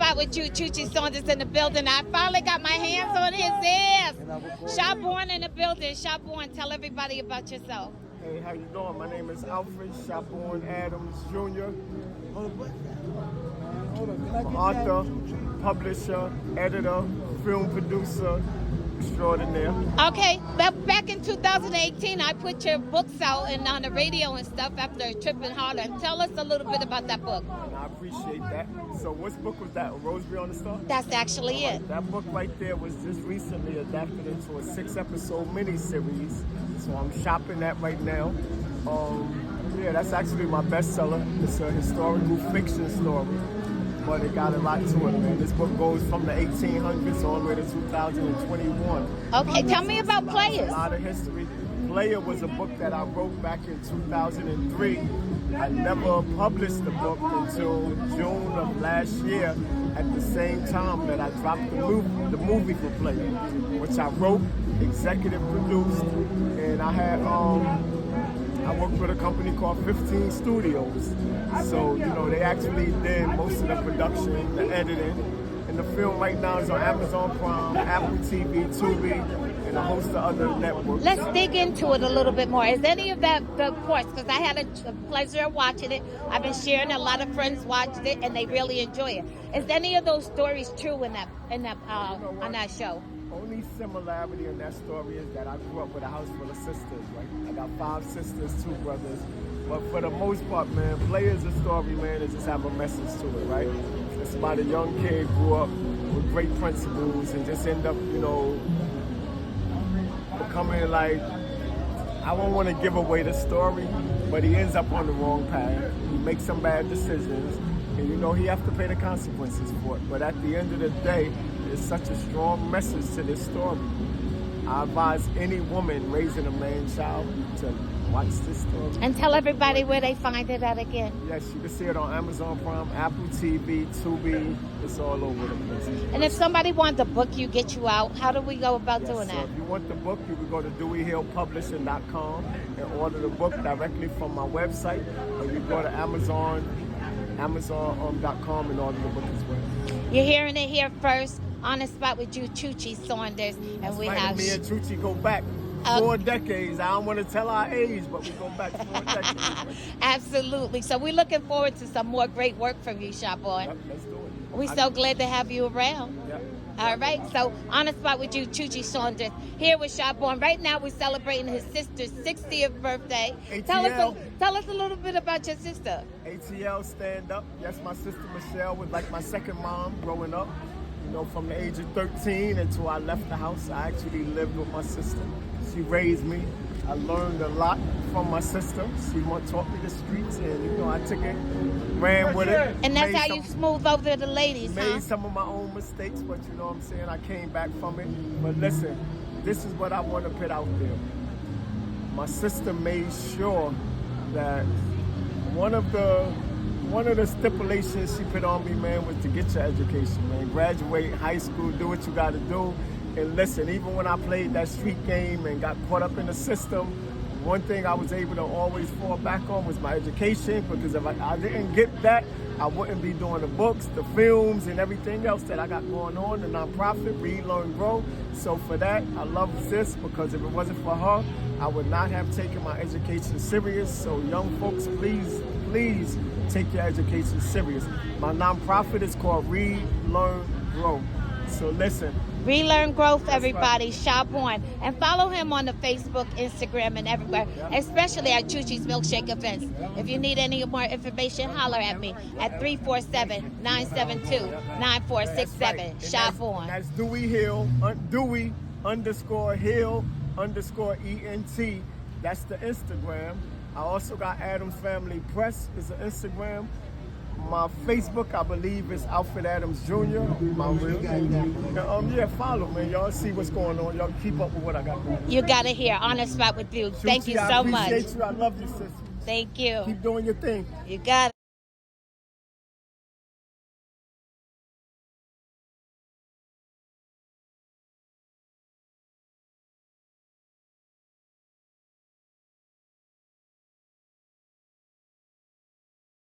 spot with you, Chu-Chi Saunders in the building. I finally got my hands on his ass. ShaBorn in the building. ShaBorn, tell everybody about yourself. Hey, how you doing? My name is Alfred ShaBorn Adams Jr. Author, publisher, editor, film producer, extraordinaire. Okay, back in 2018, I put your books out and on the radio and stuff after Tripping Harder. Tell us a little bit about that book. And I appreciate that. So which book was that? Rosemary on the Star? That's actually it. That book right there was just recently adapted into a 6-episode miniseries. So I'm shopping that right now. Yeah, that's actually my bestseller. It's a historical fiction story, but it got a lot to it, man. This book goes from the 1800s all the way to 2021. Okay, tell me about Players. A lot of history. Player was a book that I wrote back in 2003. I never published the book until June of last year, at the same time that I dropped the movie for Player, which I wrote, executive produced, and I worked with a company called 15 Studios. So, you know, they actually did most of the production, the editing. And the film right now is on Amazon Prime, Apple TV, Tubi, and a host of other networks. Let's dig into it a little bit more. Is any of that, of course, because I had a pleasure of watching it. I've been sharing, a lot of friends watched it, and they really enjoy it. Is any of those stories true on that show? Only similarity in that story is that I grew up with a house full of sisters, right? I got 5 sisters, 2 brothers. But for the most part, man, Players a story, man, it just have a message to it, right? It's about a young kid grew up with great principles and just end up, you know, becoming like, I don't want to give away the story, but he ends up on the wrong path. He makes some bad decisions, and you know, he have to pay the consequences for it. But at the end of the day, there's such a strong message to this story. I advise any woman raising a man-child to watch this story. And tell everybody where they find it at again. Yes, you can see it on Amazon Prime, Apple TV, Tubi. It's all over the place. And if somebody wants the book, you get you out. How do we go about doing that? If you want the book, you can go to DeweyHillPublishing.com and order the book directly from my website. Or you go to Amazon.com and order the book as well. You're hearing it here first. On the spot with you, Chu-Chi Saunders, and we have me and Chu-Chi go back 4 decades. I don't want to tell our age, but we go back 4 decades. Absolutely. So we're looking forward to some more great work from you, ShaBorn. Yep, let's do it. We're so glad to have you around. Yep. All right. So on the spot with you, Chu-Chi Saunders, here with ShaBorn. Right now we're celebrating his sister's 60th birthday. Tell us a little bit about your sister. ATL stand up. Yes, my sister Michelle was like my second mom growing up. You know, from the age of 13 until I left the house, I actually lived with my sister. She raised me. I learned a lot from my sister. She taught me the streets, and you know, I took it, ran with it. And that's how you smooth over the ladies, Made some of my own mistakes, but you know what I'm saying? I came back from it. But listen, this is what I want to put out there. My sister made sure that one of the stipulations she put on me, man, was to get your education, man. Graduate high school, do what you got to do. And listen, even when I played that street game and got caught up in the system, one thing I was able to always fall back on was my education, because if I didn't get that, I wouldn't be doing the books, the films, and everything else that I got going on, the nonprofit, Read, Learn, Grow. So for that, I love this, because if it wasn't for her, I would not have taken my education serious. So young folks, please take your education serious. My nonprofit is called Read, Learn, Grow. So listen. Relearn Growth, everybody. ShaBorn. And follow him on the Facebook, Instagram, and everywhere, especially at Chu-Chi's Milkshake events. If you need any more information, holler at me at 347-972-9467. ShaBorn. That's Dewey Hill, Dewey_Hill_ENT. That's the Instagram. I also got Adams Family Press is an Instagram. My Facebook, I believe, is Alfred Adams Jr. My real yeah, follow me. Y'all see what's going on. Y'all keep up with what I got going on. You got it here. On the spot with you. Thank you so much. I appreciate you. I love you, sister. Thank you. Keep doing your thing. You got it.